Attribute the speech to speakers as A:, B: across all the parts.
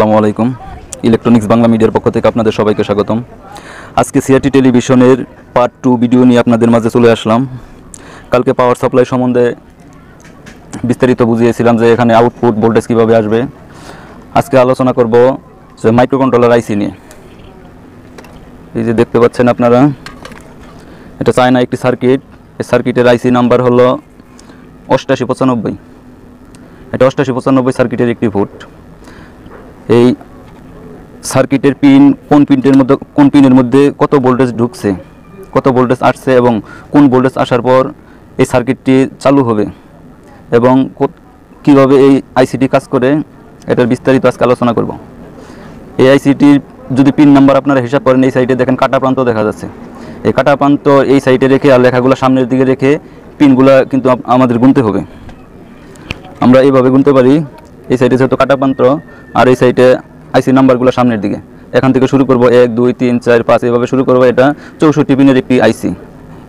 A: আসসালামু আলাইকুম। ইলেকট্রনিক্স বাংলা মিডিয়ার পক্ষ থেকে আপনাদের সবাইকে স্বাগতম। আজকে সিআরটি টেলিভিশনের পার্ট 2 ভিডিও নিয়ে আপনাদের মাঝে চলে আসলাম। কালকে পাওয়ার সাপ্লাই সম্বন্ধে বিস্তারিত বুঝিয়েছিলাম যে এখানে আউটপুট ভোল্টেজ কীভাবে আসবে। আজকে আলোচনা করব যে মাইক্রোকন্ট্রোলার আইসি নিয়ে। এই যে দেখতে পাচ্ছেন আপনারা, এটা চায়না একটি সার্কিট। এই সার্কিটের আইসি নাম্বার হলো 8895। এটা 8895 সার্কিটের একটি পোর্ট। এই সার্কিটের পিন কোন পিনের মধ্যে কত ভোল্টেজ ঢুকছে, কত ভোল্টেজ আসছে এবং কোন ভোল্টেজ আসার পর এই সার্কিটটি চালু হবে এবং কিভাবে এই আইসিটি কাজ করে, এটার বিস্তারিত আজকে আলোচনা করব। এই আইসিটির যদি পিন নাম্বার আপনারা হিসাব করেন, এই সাইডে দেখেন কাটা প্রান্ত দেখা যাচ্ছে। এই কাটা প্রান্ত এই সাইডে রেখে আর লেখাগুলো সামনের দিকে রেখে পিনগুলা কিন্তু আমাদের গুনতে হবে। আমরা এইভাবে গুনতে পারি, এই সাইডে যেহেতু কাটা প্রান্ত আর এই সাইডে আইসি নাম্বারগুলো সামনের দিকে। এখান থেকে শুরু করব 1 2 3 4 5 এইভাবে শুরু করব। এটা 64 পিনের একটি আইসি।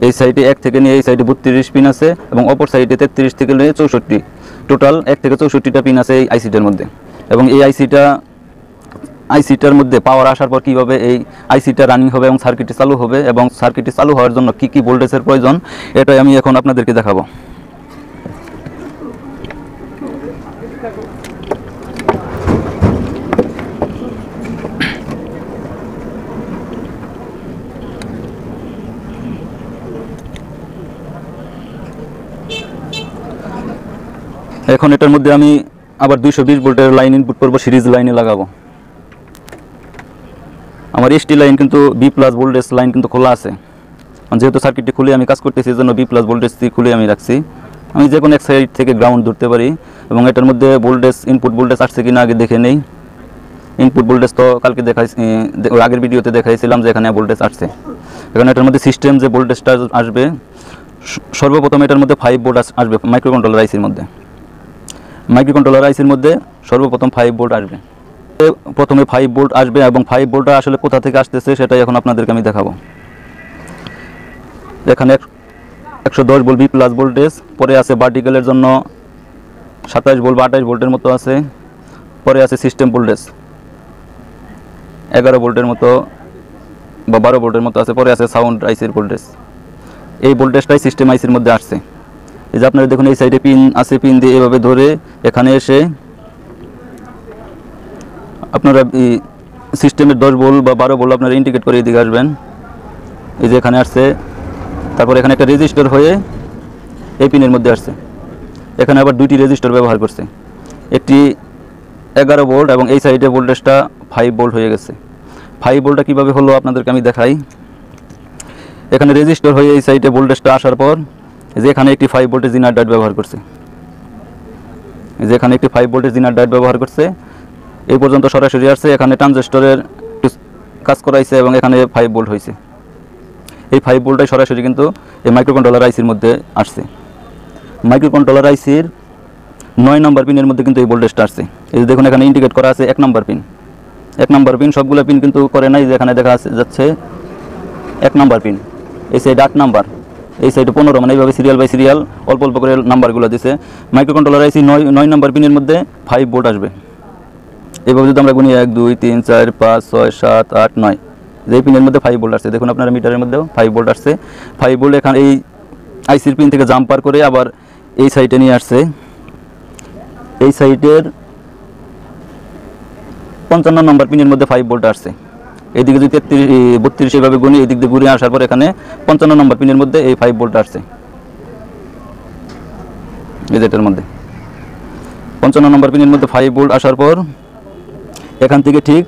A: এই সাইডে 1 থেকে নিয়ে এই সাইডে 32 পিন আছে এবং অপর সাইডে 33 থেকে নিয়ে 64, টোটাল 1 থেকে 64টা পিন আছে এই আইসিটার মধ্যে। এবং এই আইসিটার মধ্যে পাওয়ার আসার পর কীভাবে এই আইসিটা রানিং হবে এবং সার্কিটটি চালু হবে এবং সার্কিটটি চালু হওয়ার জন্য কী কী ভোল্টেজের প্রয়োজন, এটাই আমি এখন আপনাদেরকে দেখাবো। এখন এটার মধ্যে আমি আবার 220 ভোল্টের লাইন ইনপুট করব, সিরিজ লাইনে লাগাবো। আমার এসটি লাইন কিন্তু বি প্লাস ভোল্টেজ লাইন কিন্তু খোলা আছে। যেহেতু সার্কিটটি খুলে আমি কাজ করতেছি, এই জন্য বি প্লাস ভোল্টেজটি খুলে আমি রাখছি। আমি যে কোনো এক সাইড থেকে গ্রাউন্ড ধরতে পারি এবং এটার মধ্যে ভোল্টেজ ইনপুট ভোল্টেজ আসছে কিনা আগে দেখে নেই। ইনপুট ভোল্টেজ তো কালকে আগের ভিডিওতে দেখাইছিলাম যে এখানে ভোল্টেজ আসছে। এখানে এটার মধ্যে সিস্টেম যে ভোল্টেজটা আসবে, সর্বপ্রথম এটার মধ্যে 5 ভোল্ট আসবে। মাইক্রোকন্ট্রোলার আইসির মধ্যে সর্বপ্রথম 5 ভোল্ট আসবে। প্রথমে 5 ভোল্ট আসবে এবং 5 ভোল্টটা আসলে কোথা থেকে আসতেছে সেটাই এখন আপনাদেরকে আমি দেখাবো। এখানে 110 ভোল্ট বি প্লাস ভোল্টেজ, পরে আছে ভার্টিক্যালের জন্য 27 ভোল্ট বা 28 ভোল্টের মতো আছে, পরে আছে সিস্টেম ভোল্টেজ 11 ভোল্টের মতো বা 12 ভোল্টের মতো আছে, পরে আছে সাউন্ড আইসির ভোল্টেজ। এই ভোল্টেজটাই সিস্টেম আইসির মধ্যে আসছে। এই যে আপনারা দেখুন, এই সাইডে পিন আছে, পিন দিয়ে এভাবে ধরে এখানে এসে আপনারা সিস্টেমের 10 ভোল্ট বা 12 ভোল্ট আপনারা ইন্ডিকেট করে এদিকে আসবেন। এই যে এখানে আসছে, তারপর এখানে একটা রেজিস্টার হয়ে এই পিনের মধ্যে আসছে। এখানে আবার 2টি রেজিস্টার ব্যবহার করছে, একটি 11 ভোল্ট এবং এই সাইডে ভোল্টেজটা 5 ভোল্ট হয়ে গেছে। 5 ভোল্টটা কীভাবে হলো আপনাদেরকে আমি দেখাই। এখানে রেজিস্টার হয়ে এই সাইডে ভোল্টেজটা আসার পর যে এখানে একটি 5 ভোল্টের জিনার ডায়োড ব্যবহার করছে। ব্যবহার করছে এই পর্যন্ত সরাসরি আসছে। এখানে ট্রানজিস্টরের কাজ করাইছে এবং এখানে 5 ভোল্ট হয়েছে। এই 5 ভোল্টটাই সরাসরি কিন্তু এই মাইক্রোকন্ট্রোলার আইসির মধ্যে আসছে। মাইক্রোকন্ট্রোলার আইসির 9 নম্বর পিনের মধ্যে কিন্তু এই ভোল্টেজটা আসছে। এই যে দেখুন, এখানে ইন্ডিকেট করা আছে 1 নম্বর পিন। 1 নম্বর পিন সবগুলো পিন কিন্তু করে নাই, যেখানে দেখা যাচ্ছে 1 নম্বর পিন। এই সাইড 8 নাম্বার, এই সাইডে 15, মানে এইভাবে সিরিয়াল বাই সিরিয়াল অল্প অল্প করে নাম্বারগুলো দিছে। মাইক্রোকন্ট্রোলার আইসি 9 নম্বর পিনের মধ্যে 5 ভোল্ট আসবে। এইভাবে যদি আমরা গুনি 1 2 3 4 5 6 7 8 9, যে পিনের মধ্যে 5 ভোল্ট আসছে। দেখুন আপনারা মিটারের মধ্যেও 5 ভোল্ট আসছে। 5 ভোল্ট এখানে এই আইসির পিন থেকে জাম্পার করে আবার এই সাইডে নিয়ে আসছে। এই সাইডের 55 নম্বর পিনের মধ্যে 5 ভোল্ট আসছে। এইদিকে যদি 32 এইভাবে গুনি, এই দিক দিয়ে ঘুরে আসার পর এখানে 55 নম্বর পিনের মধ্যে এই 5 ভোল্ট আসছে। এই যেটার মধ্যে 55 নম্বর পিনের মধ্যে 5 ভোল্ট আসার পর এখান থেকে ঠিক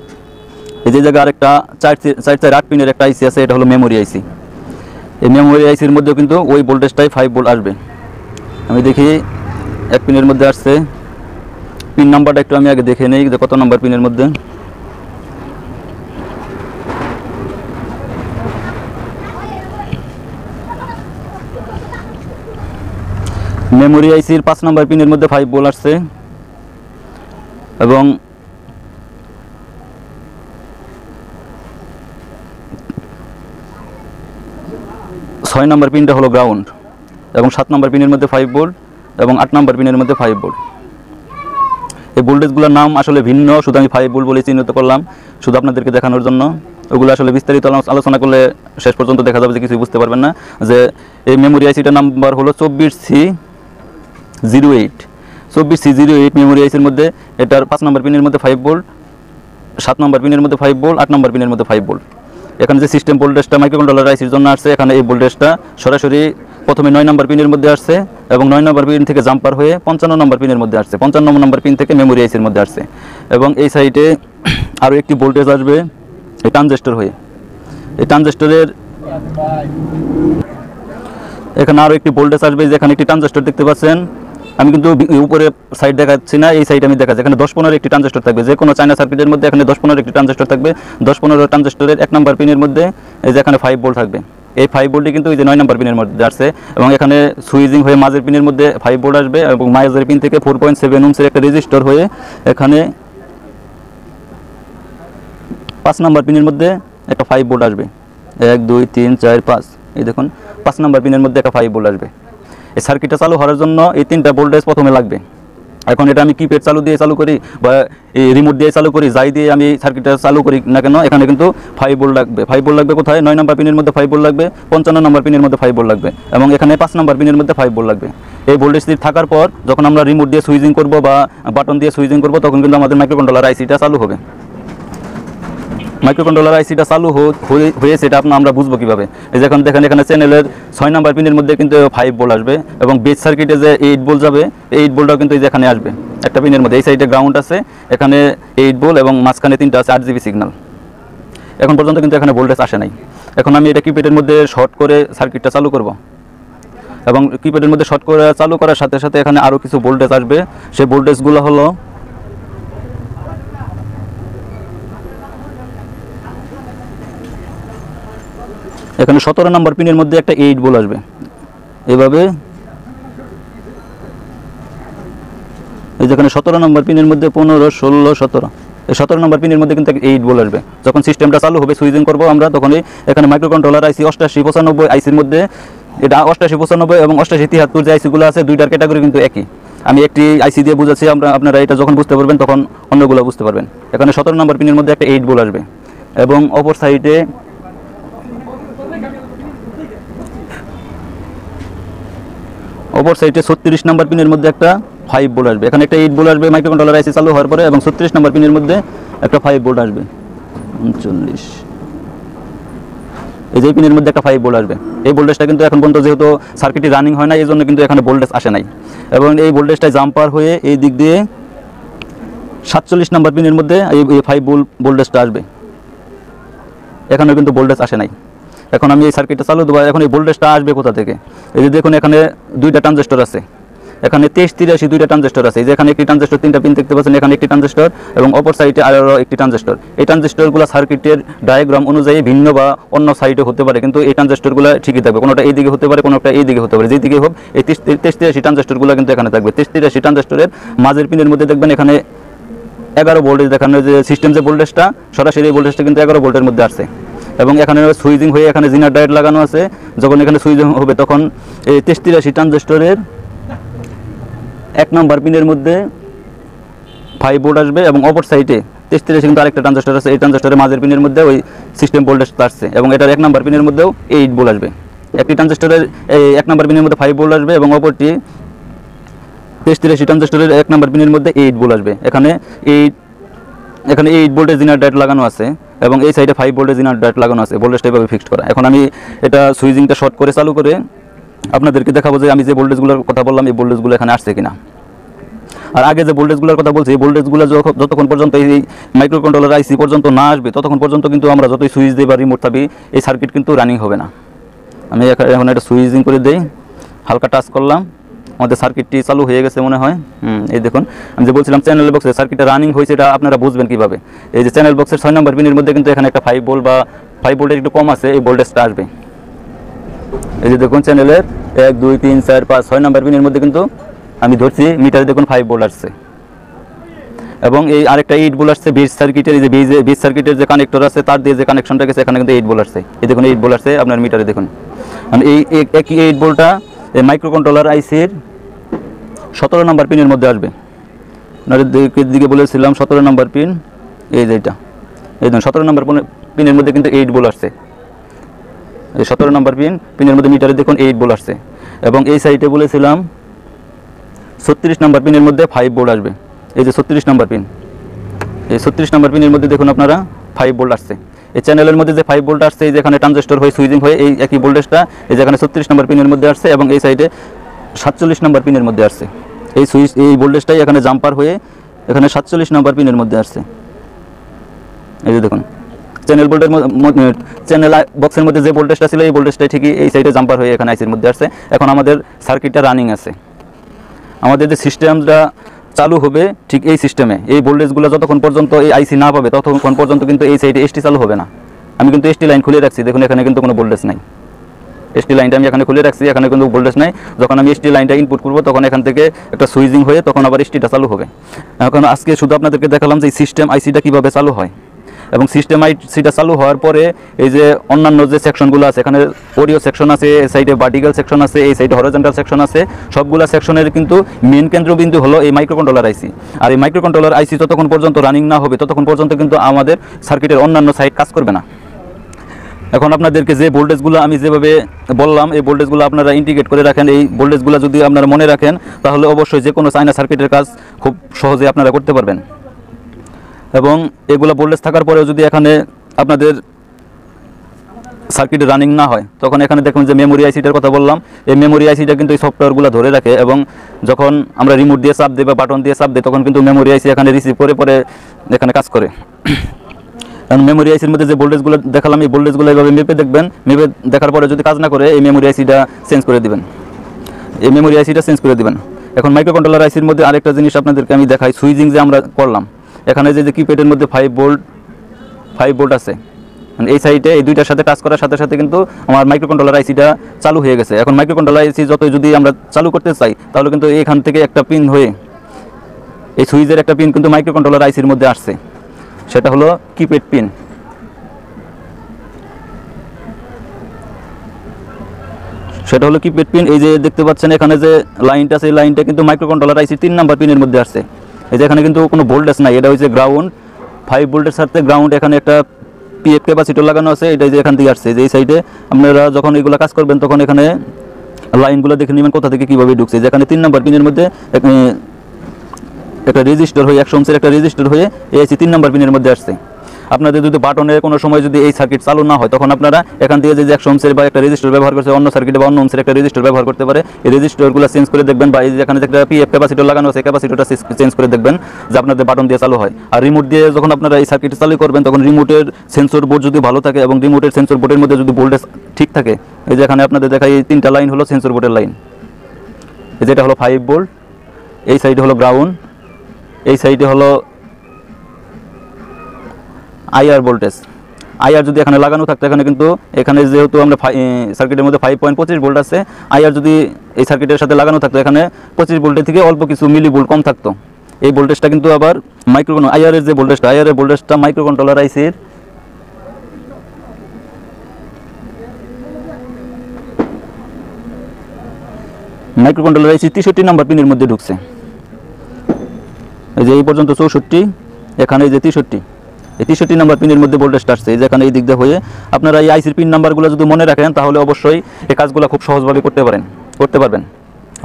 A: এই যে জায়গায় আরেকটা 4 পিনের একটা আইসি আছে, এটা হলো মেমোরি আইসি। এই মেমোরি আইসির মধ্যেও কিন্তু ওই ভোল্টেজটাই 5 ভোল্ট আসবে। আমি দেখি 1 পিনের মধ্যে আসছে। পিন নাম্বারটা একটু আমি আগে দেখে নেই যে কত নম্বর পিনের মধ্যে। মেমোরি আইসির 5 নম্বর পিনের মধ্যে 5 ভোল্ট আসছে এবং 6 নম্বর পিনটা হলো গ্রাউন্ড এবং 7 নম্বর পিনের মধ্যে 5 ভোল্ট এবং 8 নম্বর পিনের মধ্যে 5 ভোল্ট। এই ভোল্টেজগুলোর নাম আসলে ভিন্ন, শুধু আমি 5 ভোল্ট বলে চিহ্নিত করলাম শুধু আপনাদেরকে দেখানোর জন্য। ওগুলো আসলে বিস্তারিত আলোচনা করলে শেষ পর্যন্ত দেখা যাবে যে কিছুই বুঝতে পারবেন না। যে এই মেমোরি আইসিটার নাম্বার হলো 24C08। 24C08 মেমোরি আইসির মধ্যে এটার 5 নম্বর পিনের মধ্যে 5 ভোল্ট, 7 নম্বর পিনের মধ্যে 5 ভোল্ট, 8 নম্বর পিনের মধ্যে 5 ভোল্ট। এখানে যে সিস্টেম ভোল্টেজটা মাইক্রোকন্ট্রোলার আইসির জন্য আসছে, এখানে এই ভোল্টেজটা সরাসরি প্রথমে 9 নম্বর পিনের মধ্যে আসছে এবং 9 নম্বর পিন থেকে জাম্পার হয়ে 55 নম্বর পিনের মধ্যে আসছে, 55 নম্বর পিন থেকে মেমোরি আইসির মধ্যে আসছে। এবং এই সাইডে আরও একটি ভোল্টেজ আসবে এই ট্রানজিস্টর হয়ে। এই ট্রানজিস্টরের এখানে আরও একটি ভোল্টেজ আসবে, যেখানে একটি ট্রানজিস্টর দেখতে পাচ্ছেন। আমি কিন্তু উপরে সাইড দেখাচ্ছি না, এই সাইড আমি দেখাচ্ছি। এখানে 10-15 একটি ট্রানজিস্টর থাকবে, যে কোনো চায়না সার্কিটের মধ্যে এখানে 10-15 একটি ট্রানজিস্টর থাকবে। 10-15 ট্রানজিস্টরের 1 নম্বর পিনের মধ্যে এই যে এখানে 5 ভোল্ট থাকবে। এই 5 ভোল্টই কিন্তু এই যে 9 নম্বর পিনের মধ্যে আসছে এবং এখানে সুইচিং হয়ে মাঝের পিনের মধ্যে 5 ভোল্ট আসবে এবং মাঝের পিন থেকে 4.7 ওহমসের একটা রেজিস্টর হয়ে এখানে 5 নম্বর পিনের মধ্যে একটা 5 ভোল্ট আসবে। 1 2 3 4 5, এই দেখুন 5 নম্বর পিনের মধ্যে একটা 5 ভোল্ট আসবে। এই সার্কিটটা চালু হওয়ার জন্য এই 3টা ভোল্টেজ প্রথমে লাগবে। এখন এটা আমি কিপ্যাড চালু দিয়ে চালু করি বা এই রিমোট দিয়ে চালু করি, যাই দিয়ে আমি সার্কিটটা চালু করি না কেন, এখানে কিন্তু 5 ভোল্ট লাগবে। 5 ভোল্ট লাগবে কোথায়? 9 নম্বর পিনের মধ্যে 5 ভোল্ট লাগবে, 55 নম্বর পিনের মধ্যে 5 ভোল্ট লাগবে এবং এখানে 5 নম্বর পিনের মধ্যে 5 ভোল্ট লাগবে। এই ভোল্টেজটি থাকার পর যখন আমরা রিমোট দিয়ে সুইচিং করব বা বাটন দিয়ে সুইচিং করব, তখন কিন্তু আমাদের মাইক্রোকন্ট্রোলার আইসিটা চালু হবে। মাইক্রোকন্ট্রোলার আইসিটা চালু হয়েছে এটা আমরা বুঝবো কীভাবে? এই যখন দেখেন এখানে চ্যানেলের 6 নম্বর পিনের মধ্যে কিন্তু 5 ভোল্ট আসবে এবং বেস সার্কিটে যে 8 ভোল্ট যাবে, 8 ভোল্টটাও কিন্তু এই যে এখানে আসবে একটা পিনের মধ্যে। এই সাইডে গ্রাউন্ড আছে, এখানে 8 ভোল্ট এবং মাঝখানে 3টা আছে RGB সিগন্যাল। এখন পর্যন্ত কিন্তু এখানে ভোল্টেজ আসে নাই। এখন আমি এটা কিপ্যাডের মধ্যে শর্ট করে সার্কিটটা চালু করব এবং কিপ্যাডের মধ্যে শর্ট করে চালু করার সাথে সাথে এখানে আরও কিছু ভোল্টেজ আসবে। সেই ভোল্টেজগুলো হলো এখানে 17 নম্বর পিনের মধ্যে একটা 8 ভোল্ট আসবে এভাবে। এই যেখানে 17 নম্বর পিনের মধ্যে 15 16 17, এই 17 নম্বর পিনের মধ্যে কিন্তু 8 ভোল্ট আসবে। যখন সিস্টেমটা চালু হবে সুইচিং করব আমরা, তখনই এখানে মাইক্রোকন্ট্রোলার আইসি 8895 আইসির মধ্যে এটা 8895 এবং 8873 যে আইসিগুলো আছে, দুইটার ক্যাটাগরি কিন্তু একই। আমি একটি আইসি দিয়ে বুঝাচ্ছি, আপনারা এটা যখন বুঝতে পারবেন তখন অন্যগুলো বুঝতে পারবেন। এখানে 17 নম্বর পিনের মধ্যে একটা 8 ভোল্ট আসবে এবং অপর সাইডে 36 নম্বর পিনের মধ্যে একটা 5 ভোল্ট আসবে। এখানে একটা 8 ভোল্ট আসবে মাইক্রোকন্ট্রোলার আইসি চালু হওয়ার পরে এবং 36 নম্বর পিনের মধ্যে একটা 5 ভোল্ট আসবে। 39, এই যে পিনের মধ্যে একটা 5 ভোল্ট আসবে। এই ভোল্টেজটা কিন্তু এখন পর্যন্ত যেহেতু সার্কিটটি রানিং হয় না, এই জন্য কিন্তু এখানে ভোল্টেজ আসে নাই এবং এই ভোল্টেজটা জাম্পার হয়ে এই দিক দিয়ে 47 নম্বর পিনের মধ্যে এই 5 ভোল্ট ভোল্টেজটা আসবে। এখানে কিন্তু ভোল্টেজ আসে নাই। এখন আমি এই সার্কিটটা চালু দেবো। এখন এই ভোল্টেজটা আসবে কোথা থেকে? এই যে দেখুন এখানে দুইটা ট্রানজিস্টর আছে, এখানে 2383 দুইটা ট্রানজিস্টর আছে। এই যে এখানে একটি ট্রানজিস্টর 3টা পিন দেখতে পাচ্ছেন, এখানে একটি ট্রানজিস্টর এবং অপর সাইডে আরও একটি ট্রানজিস্টর। এই ট্রানজিস্টরগুলো সার্কিটের ডায়াগ্রাম অনুযায়ী ভিন্ন বা অন্য সাইডে হতে পারে, কিন্তু এই ট্রানজিস্টরগুলো ঠিকই থাকবে। কোনোটা এই দিকে হতে পারে, কোনোটা এই দিকে হতে পারে। যেই দিকে হোক এই 2383 ট্রানজিস্টরগুলো কিন্তু এখানে থাকবে। 2383 ট্রানজিস্টরের মাঝের পিনের মধ্যে দেখবেন এখানে 11 ভোল্টেজ দেখানো, যে সিস্টেম যে ভোল্টেজটা সরাসরি এই ভোল্টেজটা কিন্তু 11 ভোল্টের মধ্যে আসছে এবং এখানে সুইচিং হয়ে এখানে জিনার ডায়েট লাগানো আছে। যখন এখানে সুইচিং হবে তখন এই 83 ট্রানজিস্টরের 1 নম্বর পিনের মধ্যে 5 ভোল্ট আসবে এবং অপর সাইডে 83 কিন্তু আরেকটা ট্রানজিস্টর আছে, এই ট্রানজিস্টরের মাঝের পিনের মধ্যে ওই সিস্টেম ভোল্টেজটা আসছে এবং এটার 1 নম্বর পিনের মধ্যেও 8 ভোল্ট আসবে। একটি ট্রানজিস্টরের এই 1 নম্বর পিনের মধ্যে 5 ভোল্ট আসবে এবং অপরটি 83 ট্রানজিস্টরের 1 নম্বর পিনের মধ্যে 8 ভোল্ট আসবে। এখানে 8 ভোল্টের জিনার ডায়েট লাগানো আছে এবং এই সাইডে 5 ভোল্টের জিনার ডায়েট লাগানো আছে, ভোল্টেজটা এভাবে ফিক্সড করা। এখন আমি এটা সুইচিংটা শর্ট করে চালু করে আপনাদেরকে দেখাবো যে আমি যে ভোল্টেজগুলোর কথা বললাম এই ভোল্টেজগুলো এখানে আসছে কিনা। আর আগে যে ভোল্টেজগুলোর কথা বলছি, এই ভোল্টেজগুলো যতক্ষণ পর্যন্ত এই মাইক্রোকন্ট্রোলার আইসি পর্যন্ত না আসবে ততক্ষণ পর্যন্ত কিন্তু আমরা যতই সুইচ দিই বা রিমোট থাকি এই সার্কিট কিন্তু রানিং হবে না। আমি এখন এটা সুইচিং করে দিই, হালকা টাচ করলাম, আমাদের সার্কিটটি চালু হয়ে গেছে মনে হয়। এই দেখুন আমি যে বলছিলাম চ্যানেল বক্সে সার্কিটটা রানিং হয়েছে, এটা আপনারা বুঝবেন কীভাবে? এই যে চ্যানেল বক্সের 6 নম্বর পিনের মধ্যে কিন্তু এখানে একটা 5 ভোল্ট বা 5 ভোল্টের একটু কম আছে, এই ভোল্টেজটা আসবে। এই যে দেখুন চ্যানেলের 1 2 3 4 5 6 নম্বর পিনের মধ্যে কিন্তু আমি ধরছি মিটারে দেখুন 5 ভোল্ট আসছে এবং এই আরেকটা 8 ভোল্ট আসছে বেস সার্কিটের। এই যে বেস সার্কিটের যে কানেক্টর আছে তার দিয়ে যে কানেকশনটা গেছে এখানে কিন্তু 8 ভোল্ট আসছে। এই দেখুন 8 ভোল্ট আসছে আপনার মিটারে দেখুন। এই একই 8 ভোল্টটা এই মাইক্রোকন্ট্রোলার আইসির 17 নম্বর পিনের মধ্যে আসবে আপনাদের দিকে বলেছিলাম 17 নম্বর পিন, এই যে এটা, এই দেখুন 17 নম্বর পিনের মধ্যে কিন্তু 8 ভোল্ট আসছে। এই 17 নম্বর পিনের মধ্যে মিটারে দেখুন 8 ভোল্ট আসছে। এবং এই সাইডে বলেছিলাম 36 নম্বর পিনের মধ্যে 5 ভোল্ট আসবে। এই যে 36 নম্বর পিন, এই 36 নম্বর পিনের মধ্যে দেখুন আপনারা 5 ভোল্ট আসছে। এই চ্যানেলের মধ্যে যে 5 ভোল্ট আসছে, এই যেখানে ট্রানজিস্টর হয়ে সুইচিং হয়ে এই একই ভোল্টেজটা এই যেখানে 36 নম্বর পিনের মধ্যে আসছে, এবং এই সাইডে 47 নম্বর পিনের মধ্যে আসছে। এই সুইচ এই ভোল্টেজটাই এখানে জাম্পার হয়ে এখানে 47 নম্বর পিনের মধ্যে আসছে। এই যে দেখুন চ্যানেল বোর্ডের চ্যানেল বক্সের মধ্যে যে ভোল্টেজটা ছিল এই ভোল্টেজটাই ঠিকই এই সাইডে জাম্পার হয়ে এখানে আইসির মধ্যে আসছে। এখন আমাদের সার্কিটটা রানিং আছে। আমাদের যে সিস্টেমটা চালু হবে ঠিক এই সিস্টেমে এই ভোল্টেজগুলো যতক্ষণ পর্যন্ত এই আইসি না পাবে ততক্ষণ পর্যন্ত কিন্তু এই সাইডে এসটি চালু হবে না। আমি কিন্তু এসটি লাইন খুলে রাখছি, দেখুন এখানে কিন্তু কোনো ভোল্টেজ নাই। এসটি লাইনটা আমি এখানে খুলে রাখছি, এখানে কিন্তু ভোল্টেজ নাই। যখন আমি এসটি লাইনটা ইনপুট করব তখন এখান থেকে একটা সুইচিং হয়ে তখন আবার এসটিটা চালু হবে। এখন আজকে শুধু আপনাদেরকে দেখালাম যে এই সিস্টেম আইসিটা কীভাবে চালু হয়, এবং সিস্টেম আইসিটা চালু হওয়ার পরে এই যে অন্যান্য যে সেকশনগুলো আছে, এখানে অডিও সেকশন আছে, এই সাইডে ভার্টিক্যাল সেকশন আছে, এই সাইডে হরিজন্টাল সেকশন আছে, সবগুলো সেকশনের কিন্তু মেন কেন্দ্রবিন্দু হলো এই মাইক্রোকন্ট্রোলার আইসি। আর এই মাইক্রোকন্ট্রোলার আইসি যতক্ষণ পর্যন্ত রানিং না হবে ততক্ষণ পর্যন্ত কিন্তু আমাদের সার্কিটের অন্যান্য সাইড কাজ করবে না। এখন আপনাদেরকে যে ভোল্টেজগুলো আমি যেভাবে বললাম এই ভোল্টেজগুলো আপনারা ইন্ডিকেট করে রাখেন। এই ভোল্টেজগুলো যদি আপনারা মনে রাখেন তাহলে অবশ্যই যে কোনো চায়না সার্কিটের কাজ খুব সহজে আপনারা করতে পারবেন। এবং এগুলো ভোল্টেজ থাকার পরেও যদি এখানে আপনাদের সার্কিট রানিং না হয় তখন এখানে দেখুন যে মেমোরি আইসিটার কথা বললাম, এই মেমোরি আইসিটা কিন্তু এই সফটওয়্যারগুলো ধরে রাখে, এবং যখন আমরা রিমোট দিয়ে চাপ দিই বা বাটন দিয়ে চাপ দিই তখন কিন্তু মেমোরি আইসি এখানে রিসিভ করে পরে এখানে কাজ করে। কারণ মেমোরি আইসির মধ্যে যে ভোল্টেজগুলো দেখালাম এই ভোল্টেজগুলো এইভাবে মেপে দেখবেন, মেপে দেখার পরে যদি কাজ না করে এই মেমোরি আইসিটা চেঞ্জ করে দিবেন, এই মেমোরি আইসিটা চেঞ্জ করে দিবেন। এখন মাইক্রোকন্ট্রোলার আইসির মধ্যে আরেকটা জিনিস আপনাদেরকে আমি দেখাই, সুইচিং যে আমরা করলাম এখানে যে কিপ্যাডের মধ্যে 5 ভোল্ট আছে, মানে এই সাইডে এই দুইটার সাথে টাচ করার সাথে সাথে কিন্তু আমার মাইক্রোকন্ট্রোলার আইসিটা চালু হয়ে গেছে। এখন মাইক্রোকন্ট্রোলার আইসি যতই যদি আমরা চালু করতে চাই তাহলে কিন্তু এখান থেকে একটা পিন হয়ে এই সুইচের একটা পিন কিন্তু মাইক্রোকন্ট্রোলার আইসির মধ্যে আসছে, সেটা হলো কিপ্যাড পিন। সেটা হলো কিপ্যাড পিন। এই যে দেখতে পাচ্ছেন এখানে যে লাইনটা আছে এই লাইনটা কিন্তু মাইক্রোকন্ট্রোলার আইসি 3 নাম্বার পিনের মধ্যে আসছে। এই যে এখানে কিন্তু কোনো ভোল্টেজ নাই, এটা হচ্ছে গ্রাউন্ড, 5 ভোল্টের সাথে গ্রাউন্ড, এখানে একটা পিএফ ক্যাপাসিটর লাগানো আছে, এটা যে এখান থেকে আসছে। যে এই সাইডে আপনারা যখন এগুলো কাজ করবেন তখন এখানে লাইনগুলো দেখে নেবেন কোথা থেকে কীভাবে ঢুকছে। যেখানে 3 নাম্বার পিনের মধ্যে একটা রেজিস্টার হয়ে 100 ওহমের একটা রেজিস্টার হয়ে এসি 3 নাম্বার পিনের মধ্যে আসছে। আপনাদের যদি বাটনে কোনো সময় যদি এই সার্কিট চালু না হয় তখন আপনারা এখান থেকে যে 100 ওহমের বা একটা রেজিস্টার ব্যবহার করছে অন্য সার্কিটে বা অন্য ওহমের একটা রেজিস্টার ব্যবহার করতে পারে, এই রেজিস্টারগুলো চেঞ্জ করে দেখবেন, বা এই যে এখানে একটা পিএফ ক্যাপাসিটর লাগানো আছে ক্যাপাসিটরটা চেঞ্জ করে দেখবেন যে আপনাদের বাটন দিয়ে চালু হয়। আর রিমোট দিয়ে যখন আপনারা এই সার্কিট চালু করবেন তখন রিমোটের সেন্সর বোর্ড যদি ভালো থাকে এবং রিমোটের সেন্সর বোর্ডের মধ্যে যদি ভোল্টেজ ঠিক থাকে, এই যে এখানে আপনাদের দেখাই এই 3টা লাইন হলো সেন্সর বোর্ডের লাইন, এই যেটা হলো 5 ভোল্ট, এই সাইডে হলো গ্রাউন্ড, এই সাইডে হলো আইআর ভোল্টেজ। আইআর যদি এখানে লাগানো থাকতো এখানে কিন্তু এখানে যেহেতু আমরা সার্কিটের মধ্যে 5.25 ভোল্ট আছে, আইআর যদি এই সার্কিটের সাথে লাগানো থাকতো এখানে 25 ভোল্টের থেকে অল্প কিছু মিলি ভোল্ট কম থাকতো। এই ভোল্টেজটা কিন্তু আবার আইআরের যে ভোল্টেজটা আইআরের ভোল্টেজটা মাইক্রোকন্ট্রোলার আইসির মাইক্রোকন্ট্রোলার আইসি 63 নাম্বার পিনের মধ্যে ঢুকছে। এই যে এই পর্যন্ত 64, এখানে এই যে 63, এই 63 নাম্বার পিনের মধ্যে ভোল্টেজটা আসছে। এই যে এখানে এই দিক দিয়ে হয়ে আপনারা এই আইসির পিন নাম্বারগুলো যদি মনে রাখেন তাহলে অবশ্যই এই কাজগুলো খুব সহজভাবে করতে পারবেন।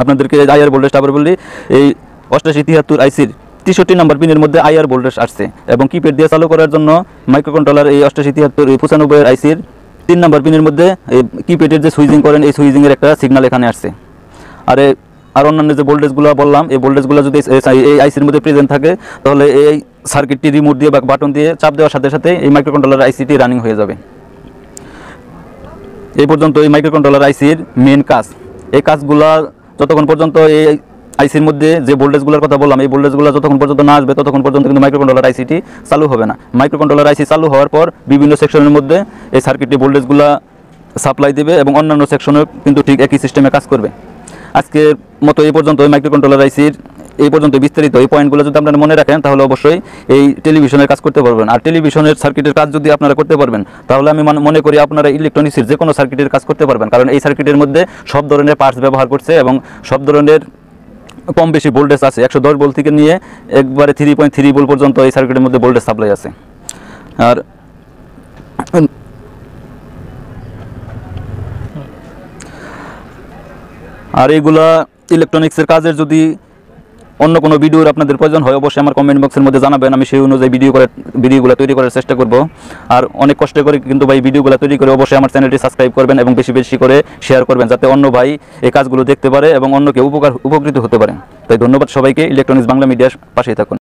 A: আপনাদেরকে আইআর ভোল্টেজটা আবার বললি, এই 8873 আইসির 63 নাম্বার পিনের মধ্যে আইআর ভোল্টেজ আসছে, এবং কিপ্যাড দিয়ে চালু করার জন্য মাইক্রোকন্ট্রোলার এই 8873 95 আইসির 3 নাম্বার পিনের মধ্যে এই কিপ্যাডের যে সুইচিং করেন এই সুইচিংয়ের একটা সিগন্যাল এখানে আসছে। আর অন্যান্য যে ভোল্টেজগুলো বললাম এই ভোল্টেজগুলো যদি এই আইসির মধ্যে প্রেজেন্ট থাকে তাহলে এই সার্কিটটি রিমোট দিয়ে বা বাটন দিয়ে চাপ দেওয়ার সাথে সাথে এই মাইক্রোকন্ট্রোলার আইসিটি রানিং হয়ে যাবে। এই পর্যন্ত এই মাইক্রোকন্ট্রোলার আইসির মেন কাজ, এই কাজগুলো যতক্ষণ পর্যন্ত এই আইসির মধ্যে যে ভোল্টেজগুলোর কথা বললাম এই ভোল্টেজগুলো যতক্ষণ পর্যন্ত না আসবে ততক্ষণ পর্যন্ত কিন্তু মাইক্রোকন্ট্রোলার আইসিটি চালু হবে না। মাইক্রোকন্ট্রোলার আইসি চালু হওয়ার পর বিভিন্ন সেকশনের মধ্যে এই সার্কিটটি ভোল্টেজগুলো সাপ্লাই দেবে এবং অন্যান্য সেকশনেও কিন্তু ঠিক একই সিস্টেমে কাজ করবে। আজকের মতো এই পর্যন্ত মাইক্রোকন্ট্রোলার আইসির এই পর্যন্ত বিস্তারিত এই পয়েন্টগুলো যদি আপনারা মনে রাখেন তাহলে অবশ্যই এই টেলিভিশনের কাজ করতে পারবেন। আর টেলিভিশনের সার্কিটের কাজ যদি আপনারা করতে পারবেন তাহলে আমি মনে করি আপনারা ইলেকট্রনিক্সের যে কোনো সার্কিটের কাজ করতে পারবেন, কারণ এই সার্কিটের মধ্যে সব ধরনের পার্টস ব্যবহার করছে এবং সব ধরনের কম বেশি ভোল্টেজ আছে, 110 ভোল্ট থেকে নিয়ে একবারে 3.3 ভোল্ট পর্যন্ত এই সার্কিটের মধ্যে ভোল্টেজ সাপ্লাই আছে। আর এইগুলা ইলেকট্রনিক্সের কাজের যদি অন্য কোনো ভিডিওর আপনাদের প্রয়োজন হয় অবশ্যই আমার কমেন্ট বক্সের মধ্যে জানাবেন, আমি সেই অনুযায়ী ভিডিওগুলো তৈরি করার চেষ্টা করব। আর অনেক কষ্ট করে কিন্তু ভাই ভিডিওগুলো তৈরি করে অবশ্যই আমার চ্যানেলটি সাবস্ক্রাইব করবেন এবং বেশি বেশি করে শেয়ার করবেন, যাতে অন্য ভাই এই কাজগুলো দেখতে পারে এবং অন্যকে উপকৃত হতে পারে। তাই ধন্যবাদ সবাইকে। ইলেকট্রনিক্স বাংলা মিডিয়ার পাশেই থাকুন।